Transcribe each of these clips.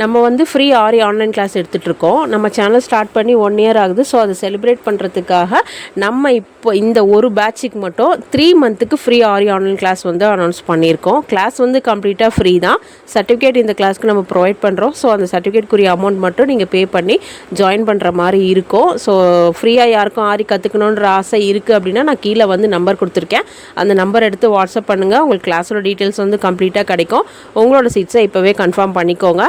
நம்ம வந்து ஃப்ரீ ஆரி online class எடுத்துகிட்ருக்கோம். நம்ம சேனல் ஸ்டார்ட் பண்ணி 1 இயர் ஆகுது. ஸோ அதை செலிப்ரேட் பண்ணுறதுக்காக நம்ம இப்போ இந்த ஒரு பேட்சுக்கு மட்டும் 3 மந்த்துக்கு ஃப்ரீ ஆரி ஆன்லைன் கிளாஸ் வந்து அனௌன்ஸ் பண்ணியிருக்கோம். கிளாஸ் வந்து கம்ப்ளீட்டாக ஃப்ரீ தான். சர்டிஃபிகேட் இந்த கிளாஸ்க்கு நம்ம ப்ரொவைட் பண்ணுறோம். ஸோ அந்த சர்டிஃபிகேட்க்குரிய அமௌண்ட் மட்டும் நீங்கள் பே பண்ணி ஜாயின் பண்ணுற மாதிரி இருக்கும். ஸோ ஃப்ரீயாக யாருக்கும் ஆரி கற்றுக்கணுன்ற ஆசை இருக்குது அப்படின்னா நான் கீழே வந்து நம்பர் கொடுத்துருக்கேன். அந்த நம்பர் எடுத்து வாட்ஸ்அப் பண்ணுங்கள். உங்களுக்கு கிளாஸோட டீட்டெயில்ஸ் வந்து கம்ப்ளீட்டாக கிடைக்கும். உங்களோட சீட்ஸை இப்போவே கன்ஃபார்ம் பண்ணிக்கோங்க.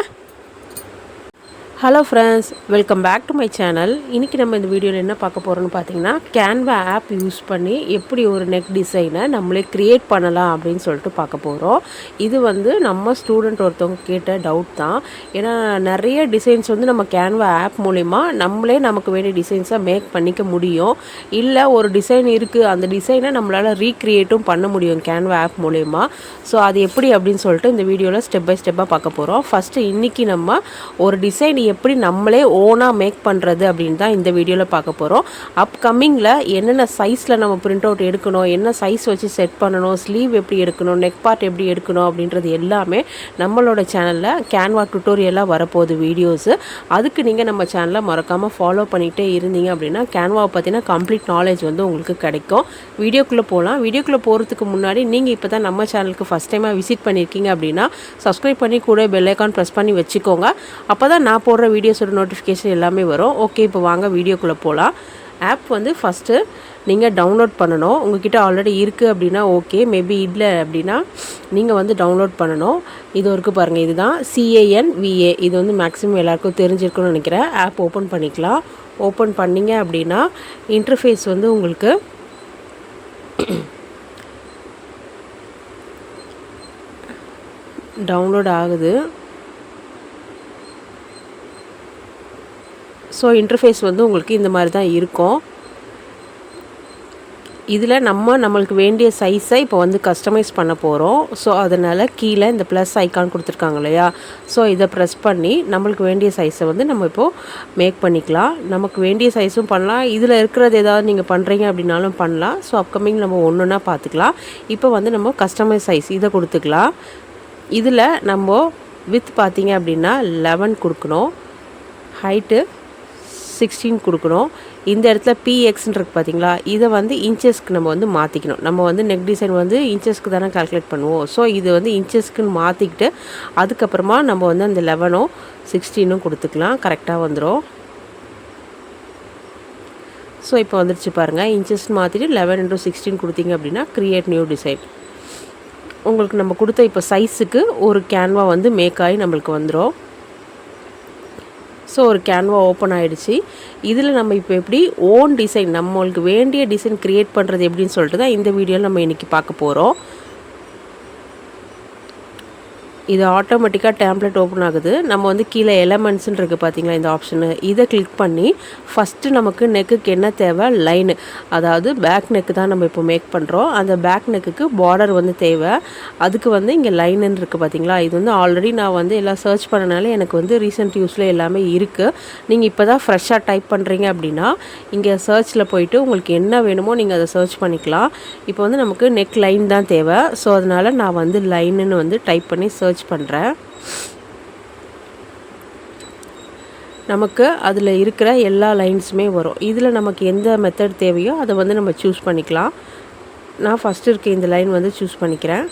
Hello friends, welcome back to my channel. இன்றைக்கி நம்ம இந்த வீடியோவில் என்ன பார்க்க போகிறோன்னு பார்த்தீங்கன்னா, கேன்வா ஆப் யூஸ் பண்ணி எப்படி ஒரு நெக் டிசைனை நம்மளே க்ரியேட் பண்ணலாம் அப்படின்னு சொல்லிட்டு பார்க்க போகிறோம். இது வந்து நம்ம ஸ்டூடெண்ட் ஒருத்தவங்க கேட்ட டவுட் தான். ஏன்னா நிறைய டிசைன்ஸ் வந்து நம்ம கேன்வா ஆப் மூலிமா நம்மளே நமக்கு வேண்டிய டிசைன்ஸை மேக் பண்ணிக்க முடியும். இல்லை ஒரு டிசைன் இருக்குது, அந்த டிசைனை நம்மளால் ரீக்ரியேட்டும் பண்ண முடியும் கேன்வா ஆப் மூலிமா. ஸோ அது எப்படி அப்படின்னு சொல்லிட்டு இந்த வீடியோவில் ஸ்டெப் பை ஸ்டெப்பாக பார்க்க போகிறோம். ஃபஸ்ட்டு இன்றைக்கி நம்ம ஒரு டிசைன் எப்படி நம்மளே ஓனாக மேக் பண்ணுறது அப்படின்னு தான் இந்த வீடியோவில் பார்க்க போகிறோம். அப்கமிங்கில் என்னென்ன சைஸில் நம்ம பிரிண்ட் அவுட் எடுக்கணும், என்ன சைஸ் வச்சு செட் பண்ணணும், ஸ்லீவ் எப்படி எடுக்கணும், நெக் பார்ட் எப்படி எடுக்கணும் அப்படின்றது எல்லாமே நம்மளோட சேனலில் கேன்வா டுட்டோரியலாக வரப்போகுது வீடியோஸு. அதுக்கு நீங்கள் நம்ம சேனலை மறக்காமல் ஃபாலோ பண்ணிகிட்டே இருந்தீங்க அப்படின்னா கேன்வாவை பற்றின கம்ப்ளீட் நாலேஜ் வந்து உங்களுக்கு கிடைக்கும். வீடியோக்குள்ளே போகலாம். வீடியோக்குள்ளே போகிறதுக்கு முன்னாடி நீங்கள் இப்போ தான் நம்ம சேனலுக்கு ஃபஸ்ட் டைமாக விசிட் பண்ணியிருக்கீங்க அப்படின்னா சப்ஸ்கிரைப் பண்ணி கூட பெல் ஐக்கான் ப்ரெஸ் பண்ணி வச்சுக்கோங்க. அப்போ தான் நான் போடுற வீடியோஸோட நோட்டிஃபிகேஷன் எல்லாமே வரும். ஓகே, இப்போ வாங்க வீடியோக்குள்ளே போகலாம். ஆப் வந்து ஃபஸ்ட்டு நீங்கள் டவுன்லோட் பண்ணணும். உங்கள்கிட்ட ஆல்ரெடி இருக்குது அப்படின்னா ஓகே, மேபி இல்லை அப்படின்னா நீங்கள் வந்து டவுன்லோட் பண்ணணும். இது இருக்குது பாருங்கள், இதுதான் CANVA. இது வந்து மேக்ஸிமம் எல்லாருக்கும் தெரிஞ்சிருக்குன்னு நினைக்கிறேன். ஆப் ஓப்பன் பண்ணிக்கலாம். ஓப்பன் பண்ணிங்க அப்படின்னா இன்டர்ஃபேஸ் வந்து உங்களுக்கு டவுன்லோட் ஆகுது. ஸோ இன்டர்ஃபேஸ் வந்து உங்களுக்கு இந்த மாதிரி தான் இருக்கும். இதில் நம்மளுக்கு வேண்டிய சைஸை இப்போ வந்து கஸ்டமைஸ் பண்ண போகிறோம். ஸோ அதனால் கீழே இந்த ப்ளஸ் ஐக்கான் கொடுத்துருக்காங்க இல்லையா, ஸோ இதை ப்ரெஸ் பண்ணி நம்மளுக்கு வேண்டிய சைஸை வந்து நம்ம இப்போது மேக் பண்ணிக்கலாம். நமக்கு வேண்டிய சைஸும் பண்ணலாம். இதில் இருக்கிறது ஏதாவது நீங்கள் பண்ணுறீங்க அப்படின்னாலும் பண்ணலாம். ஸோ அப்கமிங் நம்ம ஒன்று ஒன்றா பார்த்துக்கலாம். இப்போ வந்து நம்ம கஸ்டமைஸ் சைஸ் இதை கொடுத்துக்கலாம். இதில் நம்ம வித் பார்த்தீங்க அப்படின்னா 11 கொடுக்கணும், ஹைட்டு 16 கொடுக்கணும். இந்த இடத்துல PXன்னு இருக்குது பார்த்தீங்களா, இதை வந்து இன்ச்சஸ்க்கு நம்ம வந்து மாற்றிக்கணும். நம்ம வந்து நெக் டிசைன் வந்து இன்ச்சஸ்க்கு தானே கால்குலேட் பண்ணுவோம். ஸோ இது வந்து இன்ச்சஸ்க்குன்னு மாற்றிக்கிட்டு அதுக்கப்புறமா நம்ம வந்து அந்த 11ம் 16ம் கொடுத்துக்கலாம். கரெக்டாக வந்துடும். ஸோ இப்போ வந்துடுச்சு பாருங்கள். இன்ச்சஸ் மாற்றிட்டு 11 × 16 கொடுத்தீங்க அப்படின்னா க்ரியேட் நியூ டிசைன். உங்களுக்கு நம்ம கொடுத்த இப்போ சைஸுக்கு ஒரு கேன்வா வந்து மேக் ஆகி நம்மளுக்கு வந்துடும். ஸோ ஒரு கேன்வா ஓப்பன் ஆகிடுச்சு. இதில் நம்ம இப்போ எப்படி ஓன் டிசைன் நம்மளுக்கு வேண்டிய டிசைன் க்ரியேட் பண்ணுறது எப்படின்னு சொல்லிட்டு தான் இந்த வீடியோவில் நம்ம இன்றைக்கி பார்க்க போகிறோம். இது ஆட்டோமேட்டிக்காக டேம்ப்ளேட் ஓப்பன் ஆகுது. நம்ம வந்து கீழே எலமெண்ட்ஸ்ன்னு இருக்குது பார்த்தீங்களா, இந்த ஆப்ஷனு இதை கிளிக் பண்ணி ஃபஸ்ட்டு நமக்கு நெக்குக்கு என்ன தேவை, லைனு, அதாவது பேக் நெக்கு தான் நம்ம இப்போ மேக் பண்ணுறோம். அந்த பேக் நெக்குக்கு பார்டர் வந்து தேவை. அதுக்கு வந்து இங்கே லைனுன்னு இருக்குது பார்த்தீங்களா, இது வந்து ஆல்ரெடி நான் வந்து எல்லாம் சர்ச் பண்ணனால எனக்கு வந்து ரீசெண்ட் யூஸில் எல்லாமே இருக்குது. நீங்கள் இப்போ தான் ஃப்ரெஷ்ஷாக டைப் பண்ணுறீங்க அப்படின்னா இங்கே சர்ச்சில் போயிட்டு உங்களுக்கு என்ன வேணுமோ நீங்கள் அதை சர்ச் பண்ணிக்கலாம். இப்போ வந்து நமக்கு நெக் லைன் தான் தேவை. ஸோ அதனால் நான் வந்து லைனுன்னு வந்து டைப் பண்ணி சர்ச் பண்ணுறேன். நமக்கு அதில் இருக்கிற எல்லா லைன்ஸுமே வரும். இதில் நமக்கு எந்த மெத்தட் தேவையோ அதை வந்து நம்ம சூஸ் பண்ணிக்கலாம். நான் ஃபஸ்ட்டு இருக்க இந்த லைன் வந்து சூஸ் பண்ணிக்கிறேன்.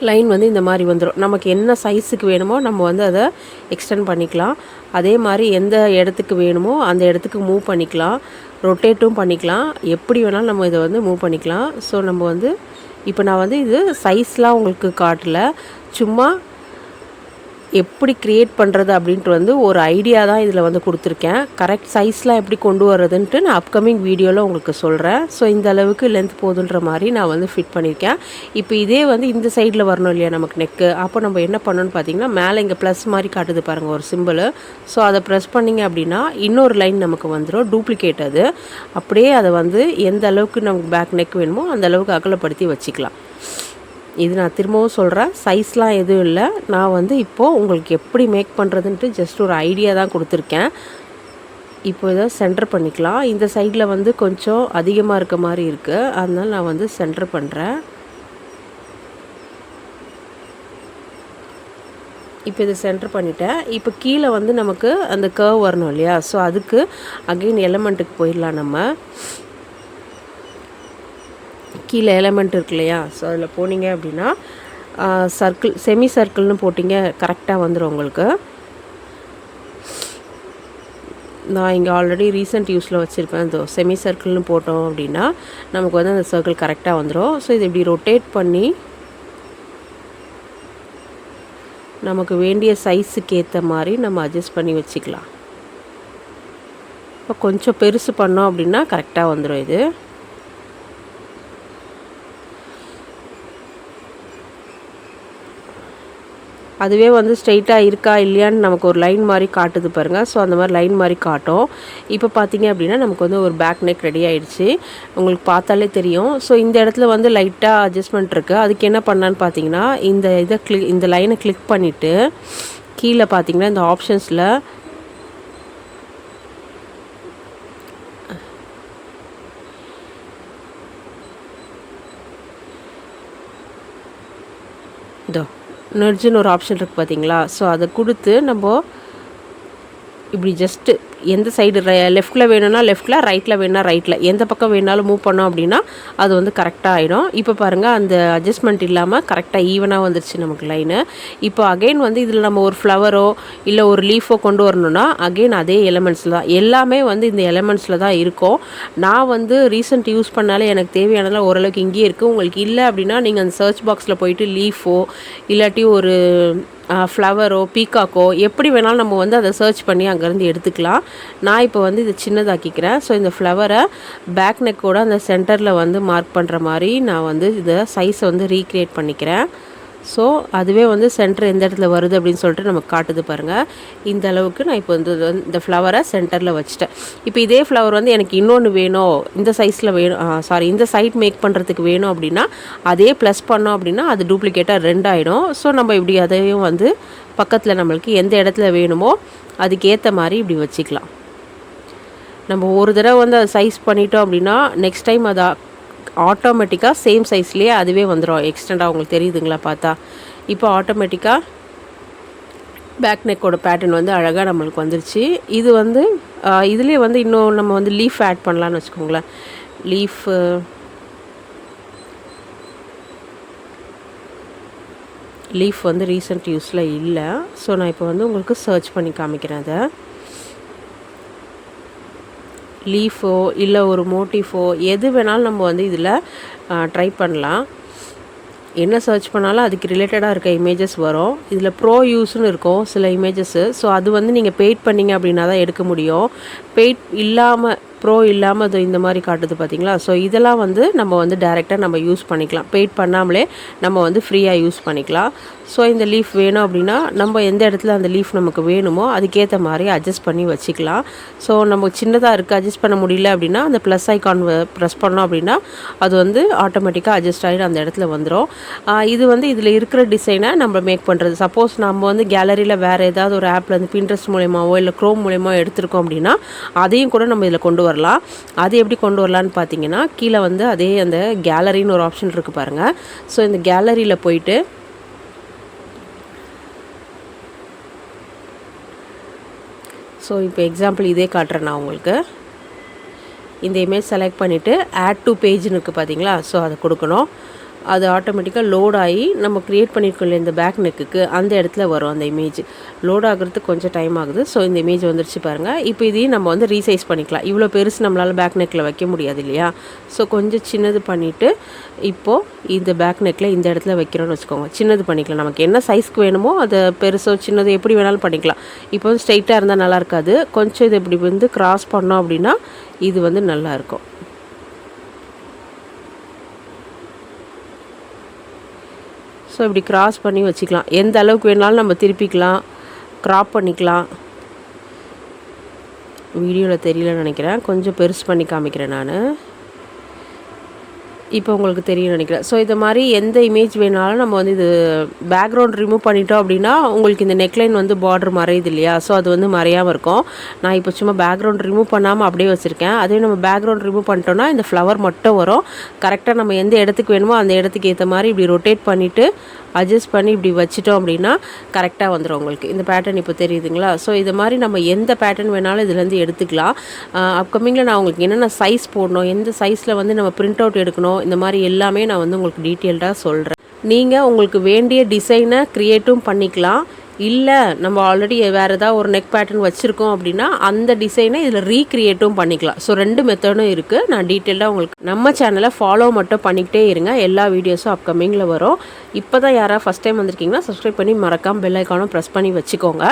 லைன் வந்து இந்த மாதிரி வந்துடும். நமக்கு என்ன சைஸுக்கு வேணுமோ நம்ம வந்து அதை எக்ஸ்டெண்ட் பண்ணிக்கலாம். அதே மாதிரி எந்த இடத்துக்கு வேணுமோ அந்த இடத்துக்கு மூவ் பண்ணிக்கலாம், ரொட்டேட்டும் பண்ணிக்கலாம். எப்படி வேணாலும் நம்ம இதை வந்து மூவ் பண்ணிக்கலாம். ஸோ நம்ம வந்து இப்போ நான் வந்து இது சைஸ்லாம் உங்களுக்கு காட்டல, சும்மா எப்படி க்ரியேட் பண்ணுறது அப்படின்ட்டு வந்து ஒரு ஐடியா தான் இதில் வந்து கொடுத்துருக்கேன். கரெக்ட் சைஸ்லாம் எப்படி கொண்டு வர்றதுன்ட்டு நான் அப்கமிங் வீடியோவில் உங்களுக்கு சொல்கிறேன். ஸோ இந்த அளவுக்கு லென்த் போதுன்ற மாதிரி நான் வந்து ஃபிட் பண்ணியிருக்கேன். இப்போ இதே வந்து இந்த சைடில் வரணும் இல்லையா நமக்கு நெக்கு, அப்போ நம்ம என்ன பண்ணணும்னு பார்த்தீங்கன்னா மேலே இங்கே ப்ளஸ் மாதிரி காட்டுது பாருங்கள் ஒரு சிம்பிள். ஸோ அதை ப்ரெஸ் பண்ணிங்க அப்படின்னா இன்னொரு லைன் நமக்கு வந்துடும், டூப்ளிகேட். அது அப்படியே அதை வந்து எந்த அளவுக்கு நமக்கு பேக் நெக் வேணுமோ அந்த அளவுக்கு அகலப்படுத்தி வச்சுக்கலாம். இது நான் திரும்பவும் சொல்கிறேன், சைஸ்லாம் எதுவும் இல்லை. நான் வந்து இப்போது உங்களுக்கு எப்படி மேக் பண்ணுறதுன்ட்டு ஜஸ்ட் ஒரு ஐடியா தான் கொடுத்துருக்கேன். இப்போ இதை சென்டர் பண்ணிக்கலாம். இந்த சைடில் வந்து கொஞ்சம் அதிகமாக இருக்க மாதிரி இருக்குது, அதனால் நான் வந்து சென்டர் பண்ணுறேன். இப்போ இதை சென்டர் பண்ணிட்டேன். இப்போ கீழே வந்து நமக்கு அந்த கர்வ் வரணும் இல்லையா? ஸோ அதுக்கு அகெயின் எலமெண்ட்டுக்கு போயிடலாம் நம்ம. கீழே எலமெண்ட் இருக்கு இல்லையா? ஸோ அதில் போனீங்க அப்படின்னா சர்க்கிள், செமி சர்க்கிள்னு போட்டிங்க கரெக்டாக வந்துடும் உங்களுக்கு. நான் இங்கே ஆல்ரெடி ரீசெண்ட் யூஸில் வச்சுருப்பேன். இந்த செமி சர்க்கிள்னு போட்டோம் அப்படின்னா நமக்கு வந்து அந்த சர்க்கிள் கரெக்டாக வந்துடும். ஸோ இது இப்படி ரொட்டேட் பண்ணி நமக்கு வேண்டிய சைஸுக்கு ஏற்ற மாதிரி நம்ம அட்ஜஸ்ட் பண்ணி வச்சுக்கலாம். இப்போ கொஞ்சம் பெருசு பண்ணோம் அப்படின்னா கரெக்டாக வந்துடும் இது. அதுவே வந்து ஸ்ட்ரெயிட்டாக இருக்கா இல்லையான்னு நமக்கு ஒரு லைன் மாதிரி காட்டுது பாருங்கள். ஸோ அந்த மாதிரி லைன் மாதிரி காட்டும். இப்போ பார்த்தீங்க அப்படின்னா நமக்கு வந்து ஒரு பேக் நெக் ரெடி ஆகிடுச்சு. உங்களுக்கு பார்த்தாலே தெரியும். ஸோ இந்த இடத்துல வந்து லைட்டாக அட்ஜஸ்ட்மெண்ட் இருக்குது. அதுக்கு என்ன பண்ணான்னு பார்த்தீங்கன்னா இந்த லைனை கிளிக் பண்ணிவிட்டு கீழே பார்த்தீங்கன்னா இந்த ஆப்ஷன்ஸில் இதோ நெர்ஜுன்னு ஒரு ஆப்ஷன் இருக்குது பார்த்தீங்களா? ஸோ அதை கொடுத்து நம்ம இப்படி ஜஸ்ட்டு எந்த சைடு லெஃப்ட்டில் வேணும்னா லெஃப்ட்டில், ரைட்டில் வேணும்னா ரைட்டில், எந்த பக்கம் வேணாலும் மூவ் பண்ணோம் அப்படின்னா அது வந்து கரெக்டாக ஆகிடும். இப்போ பாருங்கள் அந்த அட்ஜஸ்ட்மெண்ட் இல்லாமல் கரெக்டாக ஈவனாக வந்துருச்சு நமக்கு லைனு. இப்போ அகெயின் வந்து இதில் நம்ம ஒரு ஃப்ளவரோ இல்லை ஒரு லீஃபோ கொண்டு வரணும்னா அகெயின் அதே எலமெண்ட்ஸில் தான், எல்லாமே வந்து இந்த எலமெண்ட்ஸில் தான் இருக்கும். நான் வந்து ரீசெண்ட் யூஸ் பண்ணாலே எனக்கு தேவையானதெல்லாம் ஓரளவுக்கு இங்கேயே இருக்குது. உங்களுக்கு இல்லை அப்படின்னா நீங்கள் அந்த சர்ச் பாக்ஸில் போயிட்டு லீஃபோ இல்லாட்டி ஒரு ஃப்ளவரோ பீகாக்கோ எப்படி வேணாலும் நம்ம வந்து அதை சர்ச் பண்ணி அங்கேருந்து எடுத்துக்கலாம். நான் இப்போ வந்து இதை சின்னதாக்கிக்கிறேன். ஸோ இந்த ஃப்ளவரை பேக் நெக்கோட அந்த சென்டரில் வந்து மார்க் பண்ணுற மாதிரி நான் வந்து இதை சைஸை வந்து ரீக்ரியேட் பண்ணிக்கிறேன். ஸோ அதுவே வந்து சென்டர் எந்த இடத்துல வருது அப்படின்னு சொல்லிட்டு நமக்கு காட்டுது பாருங்கள். இந்த அளவுக்கு நான் இப்போ வந்து இந்த ஃப்ளவரை சென்டரில் வச்சுட்டேன். இப்போ இதே ஃப்ளவர் வந்து எனக்கு இன்னொன்று வேணும், இந்த சைஸில் வேணும், இந்த சைட் மேக் பண்ணுறதுக்கு வேணும் அப்படின்னா அதே ப்ளஸ் பண்ணோம் அப்படின்னா அது டூப்ளிகேட்டாக 2 ஆகிடும். ஸோ நம்ம இப்படி அதையும் வந்து பக்கத்தில் நம்மளுக்கு எந்த இடத்துல வேணுமோ அதுக்கேற்ற மாதிரி இப்படி வச்சுக்கலாம். நம்ம ஒரு தடவை வந்து அதை சைஸ் பண்ணிட்டோம் அப்படின்னா நெக்ஸ்ட் டைம் அதை ஆட்டோமேட்டிக்காக சேம் சைஸ்லேயே அதுவே வந்துடும். எக்ஸ்டெண்டாக உங்களுக்கு தெரியுதுங்களா பார்த்தா? இப்போ ஆட்டோமேட்டிக்காக பேக் நெக்கோட பேட்டர்ன் வந்து அழகாக நம்மளுக்கு வந்துருச்சு. இது வந்து இதுலேயே வந்து இன்னும் நம்ம வந்து லீஃப் ஆட் பண்ணலான்னு வச்சுக்கோங்களேன். லீஃப் வந்து ரீசெண்ட் யூஸில் இல்லை. ஸோ நான் இப்போ வந்து உங்களுக்கு சர்ச் பண்ணி காமிக்கிறேன். அதை லீஃபோ இல்லை ஒரு மோட்டிஃபோ எது வேணாலும் நம்ம வந்து இதில் ட்ரை பண்ணலாம். என்ன சர்ச் பண்ணாலும் அதுக்கு ரிலேட்டடாக இருக்க இமேஜஸ் வரும். இதில் ப்ரோ யூஸ்னு இருக்கும் சில இமேஜஸ்ஸு. ஸோ அது வந்து நீங்கள் பெய்ட் பண்ணிங்க அப்படின்னா தான் எடுக்க முடியும். பெய்ட் இல்லாமல், ப்ரோ இல்லாமல் அது இந்த மாதிரி காட்டுது பார்த்தீங்களா? ஸோ இதெல்லாம் வந்து நம்ம வந்து டைரெக்டாக நம்ம யூஸ் பண்ணிக்கலாம். பெய்ட் பண்ணாமலே நம்ம வந்து ஃப்ரீயாக யூஸ் பண்ணிக்கலாம். ஸோ இந்த லீஃப் வேணும் அப்படின்னா நம்ம எந்த இடத்துல அந்த லீஃப் நமக்கு வேணுமோ அதுக்கேற்ற மாதிரி அட்ஜஸ்ட் பண்ணி வச்சுக்கலாம். ஸோ நம்ம சின்னதாக இருக்குது அட்ஜஸ்ட் பண்ண முடியல அப்படின்னா அந்த ப்ளஸ் ஐக்கான் ப்ரெஸ் பண்ணோம் அப்படின்னா அது வந்து ஆட்டோமேட்டிக்காக அட்ஜஸ்ட் ஆகிடும், அந்த இடத்துல வந்துடும். இது வந்து இதில் இருக்கிற டிசைனை நம்ம மேக் பண்ணுறது. சப்போஸ் நம்ம வந்து கேலரியில் வேறு ஏதாவது ஒரு ஆப்பில் வந்து பின்ட்ரெஸ்ட் மூலயமாவோ இல்லை க்ரோம் மூலயமா எடுத்திருக்கோம் அப்படின்னா அதையும் கூட நம்ம இதில் கொண்டு வரலாம். அது எப்படி கொண்டு வரலான்னு பார்த்தீங்கன்னா கீழே வந்து அதே அந்த கேலரின்னு ஒரு ஆப்ஷன் இருக்குது பாருங்கள். ஸோ இந்த கேலரியில் போயிட்டு இப்போ எக்ஸாம்பிள் இதே காட்டுறேன் நான் உங்களுக்கு. இந்த இமேஜ் செலக்ட் பண்ணிவிட்டு ஆட் டு பேஜ்னு இருக்குது பார்த்தீங்களா? ஸோ அதை கொடுக்கணும். அது ஆட்டோமேட்டிக்காக லோட் ஆகி நம்ம க்ரியேட் பண்ணியிருக்கோம் இந்த பேக் நெக்குக்கு அந்த இடத்துல வரும். அந்த இமேஜ் லோட் ஆகிறதுக்கு கொஞ்சம் டைம் ஆகுது. ஸோ இந்த இமேஜ் வந்துருச்சு பாருங்கள். இப்போ இதையும் நம்ம வந்து ரீசைஸ் பண்ணிக்கலாம். இவ்வளோ பெருசு நம்மளால் பேக் நெக்கில் வைக்க முடியாது இல்லையா? ஸோ கொஞ்சம் சின்னது பண்ணிவிட்டு இப்போது இந்த பேக் நெக்கில் இந்த இடத்துல வைக்கிறோன்னு வச்சுக்கோங்க. சின்னது பண்ணிக்கலாம். நமக்கு என்ன சைஸ்க்கு வேணுமோ அதை பெருசோ சின்னது எப்படி வேணாலும் பண்ணிக்கலாம். இப்போ வந்து ஸ்ட்ரைட்டாக இருந்தால் நல்லா இருக்காது. கொஞ்சம் இது இப்படி வந்து கிராஸ் பண்ணோம் அப்படின்னா இது வந்து நல்லாயிருக்கும். ஸோ இப்படி கிராஸ் பண்ணி வச்சுக்கலாம். எந்த அளவுக்கு வேணாலும் நம்ம திருப்பிக்கலாம், க்ராப் பண்ணிக்கலாம். வீடியோவில் தெரியலன்னு நினைக்கிறேன், கொஞ்சம் பெருசு பண்ணி காமிக்கிறேன் நான். இப்போ உங்களுக்கு தெரியும் நினைக்கிறேன். ஸோ இது மாதிரி எந்த இமேஜ் வேணாலும் நம்ம வந்து இது பேக்ரவுண்ட் ரிமூவ் பண்ணிட்டோம் அப்படின்னா உங்களுக்கு இந்த நெக்லைன் வந்து பார்டர் மறையுது இல்லையா? ஸோ அது வந்து மறையாமல் இருக்கும். நான் இப்போ சும்மா பேக்ரவுண்ட் ரிமூவ் பண்ணாமல் அப்படியே வச்சுருக்கேன். அதே நம்ம பேக்ரவுண்ட் ரிமூவ் பண்ணிட்டோம்னா இந்த ஃப்ளவர் மட்டும் வரும். கரெக்டாக நம்ம எந்த இடத்துக்கு வேணுமோ அந்த இடத்துக்கு ஏற்ற மாதிரி இப்படி ரொட்டேட் பண்ணிவிட்டு அட்ஜஸ்ட் பண்ணி இப்படி வச்சிட்டோம் அப்படின்னா கரெக்டாக வந்துடும் உங்களுக்கு. இந்த பேட்டர்ன் இப்போ தெரியுதுங்களா? ஸோ இது மாதிரி நம்ம எந்த பேட்டர்ன் வேணாலும் இதுலேருந்து எடுத்துக்கலாம். அப்கமிங்கில் நான் உங்களுக்கு என்னென்ன சைஸ் போடணும், எந்த சைஸில் வந்து நம்ம பிரிண்ட் அவுட் எடுக்கணும், இந்த மாதிரி எல்லாமே நான் வந்து உங்களுக்கு டீட்டெயில்டாக சொல்கிறேன். நீங்கள் உங்களுக்கு வேண்டிய டிசைனை க்ரியேட்டும் பண்ணிக்கலாம். இல்லை நம்ம ஆல்ரெடி வேறு ஏதாவது ஒரு நெக் பேட்டர்ன் வச்சுருக்கோம் அப்படின்னா அந்த டிசைனை இதில் ரீக்ரியேட்டும் பண்ணிக்கலாம். ஸோ 2 மெத்தடும் இருக்குது. நான் டீட்டெயிலாக உங்களுக்கு நம்ம சேனலை ஃபாலோ மட்டும் பண்ணிக்கிட்டே இருங்க. எல்லா வீடியோஸும் அப்கமிங்கில் வரும். இப்போ தான் யாராவது ஃபஸ்ட் டைம் வந்திருக்கீங்கன்னா சப்ஸ்கிரைப் பண்ணி மறக்காமல் பெல் ஐக்கானும் ப்ரெஸ் பண்ணி வச்சுக்கோங்க.